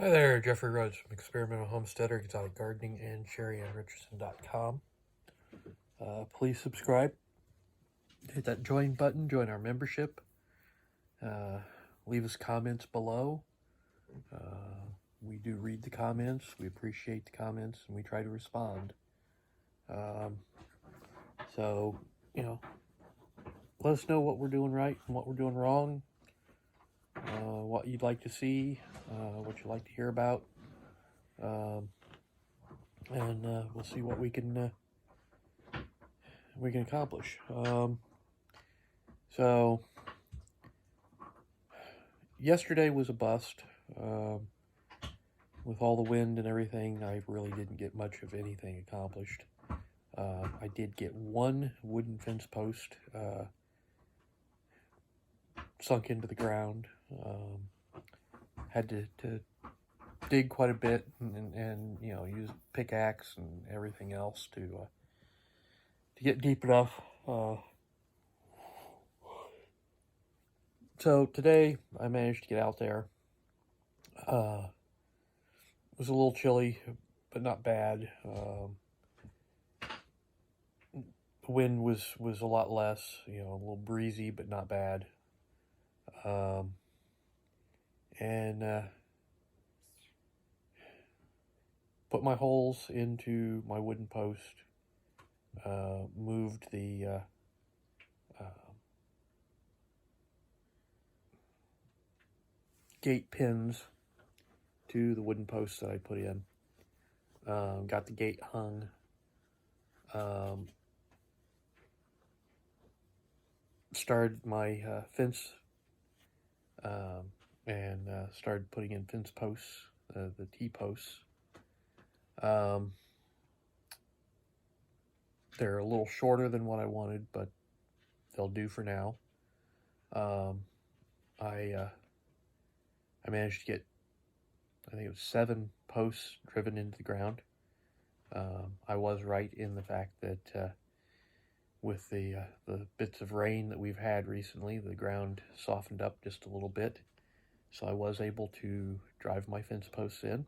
Hi there, Jeffrey Rhoades from Experimental Homesteader, Exotic Gardening, and Sheri and Richerson.com. Please subscribe, hit that join button, join our membership, leave us comments below. We do read the comments, we appreciate the comments, and we try to respond. So, let us know what we're doing right and what we're doing wrong, what you'd like to see, what you'd like to hear about. And we'll see what we can accomplish. So yesterday was a bust. With all the wind and everything, I really didn't get much of anything accomplished. I did get one wooden fence post sunk into the ground. Had to dig quite a bit and use pickaxe and everything else to get deep enough. So today I managed to get out there. It was a little chilly, but not bad. The wind was a lot less, a little breezy, but not bad. And put my holes into my wooden post, moved the gate pins to the wooden posts that I put in. Got the gate hung. Started my fence and started putting in fence posts, the T-posts. They're a little shorter than what I wanted, but they'll do for now. I managed to get, I think it was 7 posts driven into the ground. I was right in the fact that with the bits of rain that we've had recently, the ground softened up just a little bit. So I was able to drive my fence posts in.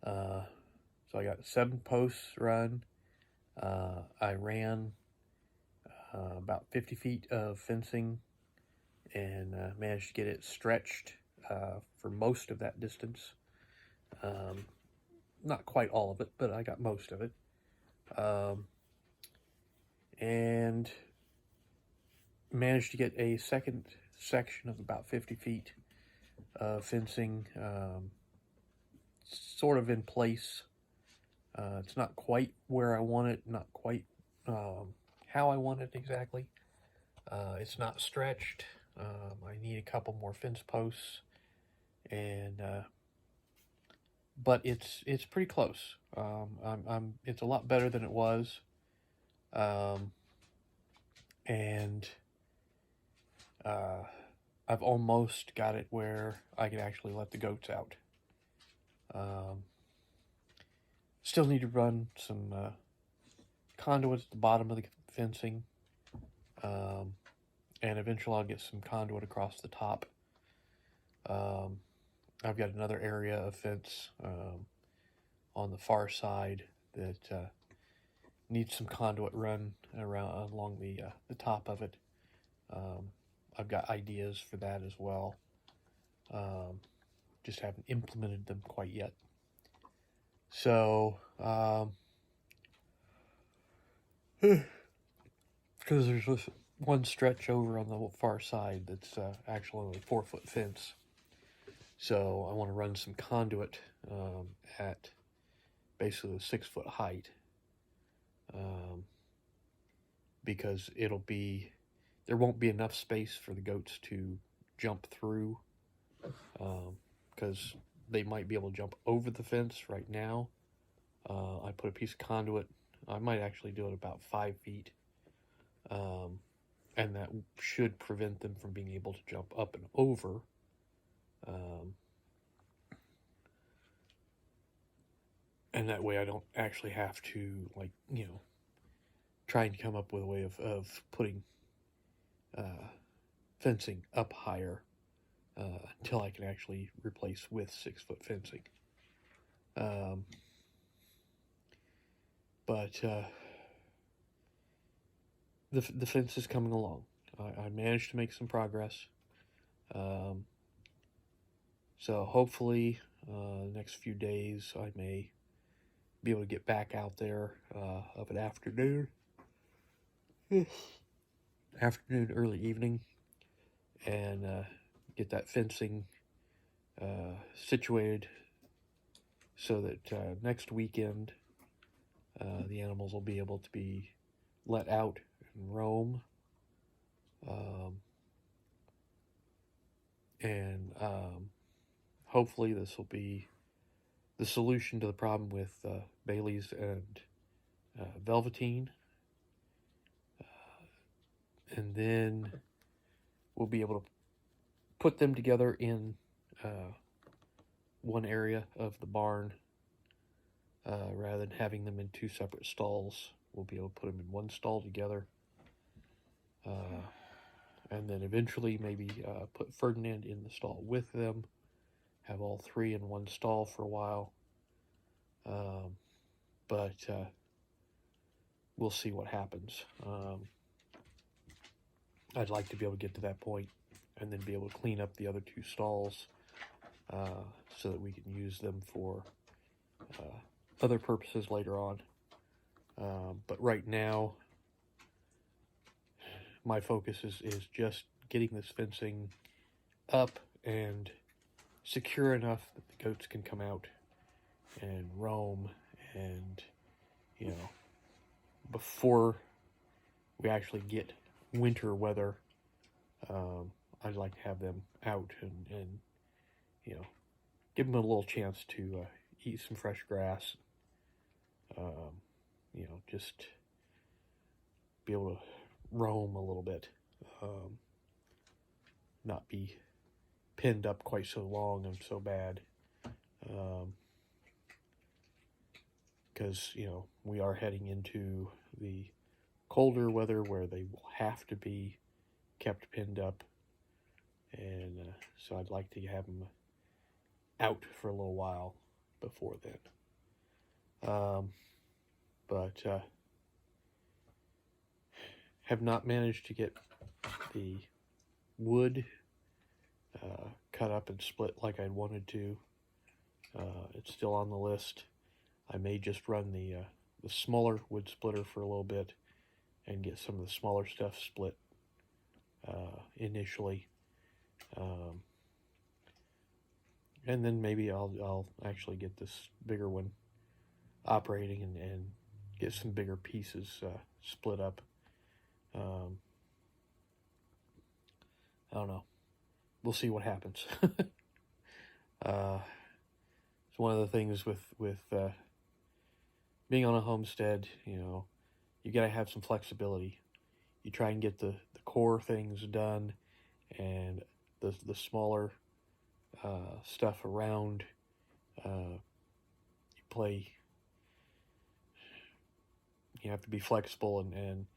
So I got 7 posts run. I ran about 50 feet of fencing and managed to get it stretched for most of that distance. Not quite all of it, but I got most of it. And managed to get a second section of about 50 feet of fencing sort of in place. It's not quite where I want it, not quite how I want it exactly. It's not stretched. I need a couple more fence posts, and but it's pretty close. It's a lot better than it was, and I've almost got it where I can actually let the goats out. Still need to run some conduit at the bottom of the fencing, and eventually I'll get some conduit across the top. I've got another area of fence on the far side that needs some conduit run around along the top of it. I've got ideas for that as well. Just haven't implemented them quite yet. So, because there's this one stretch over on the far side that's actually only 4-foot fence. So I want to run some conduit at basically a 6-foot height, because there won't be enough space for the goats to jump through, because they might be able to jump over the fence right now. I put a piece of conduit. I might actually do it about 5 feet, and that should prevent them from being able to jump up and over. And that way I don't actually have to, try and come up with a way of putting fencing up higher. until I can actually replace with 6-foot fencing. But the fence is coming along. I managed to make some progress. So hopefully, the next few days, I may be able to get back out there of an afternoon, early evening, and get that fencing situated so that next weekend the animals will be able to be let out and roam. And hopefully this will be the solution to the problem with Bailey's and Velveteen. And then we'll be able to put them together in one area of the barn rather than having them in 2 separate stalls. We'll be able to put them in one stall together. And then eventually maybe put Ferdinand in the stall with them, have all 3 in one stall for a while. But we'll see what happens. I'd like to be able to get to that point and then be able to clean up the other 2 stalls so that we can use them for other purposes later on. But right now, my focus is just getting this fencing up and secure enough that the goats can come out and roam, and before we actually get winter weather, I'd like to have them out and give them a little chance to eat some fresh grass, just be able to roam a little bit, not be pinned up quite so long and so bad, because we are heading into the colder weather where they will have to be kept pinned up, and so I'd like to have them out for a little while before then. But have not managed to get the wood cut up and split like I'd wanted to. It's still on the list. I may just run the smaller wood splitter for a little bit and get some of the smaller stuff split initially, and then maybe I'll actually get this bigger one operating and get some bigger pieces split up. I don't know. We'll see what happens. It's one of the things with being on a homestead, you got to have some flexibility. You try and get the core things done, and the smaller stuff around, you have to be flexible, and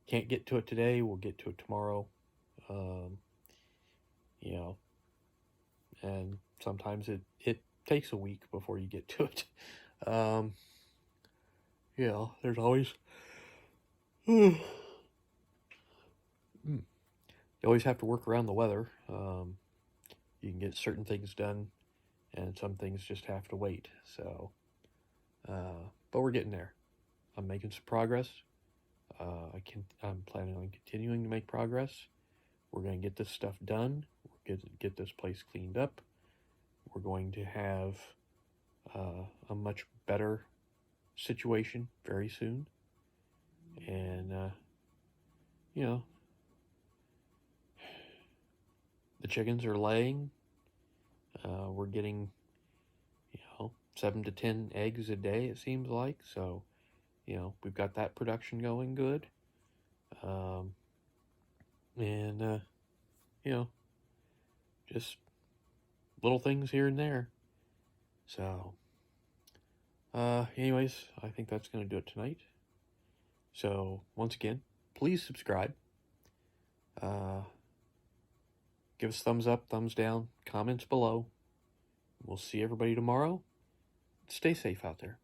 can't get to it today, we'll get to it tomorrow. And sometimes it takes a week before you get to it. There's always you always have to work around the weather. You can get certain things done, and some things just have to wait. So, but we're getting there. I'm making some progress. I'm planning on continuing to make progress. We're going to get this stuff done. We're going to get this place cleaned up. We're going to have a much better situation very soon. And, the chickens are laying. We're getting, 7 to 10 eggs a day, it seems like. So, we've got that production going good. And, just little things here and there. So, anyways, I think that's going to do it tonight. So, once again, please subscribe. Give us thumbs up, thumbs down, comments below. We'll see everybody tomorrow. Stay safe out there.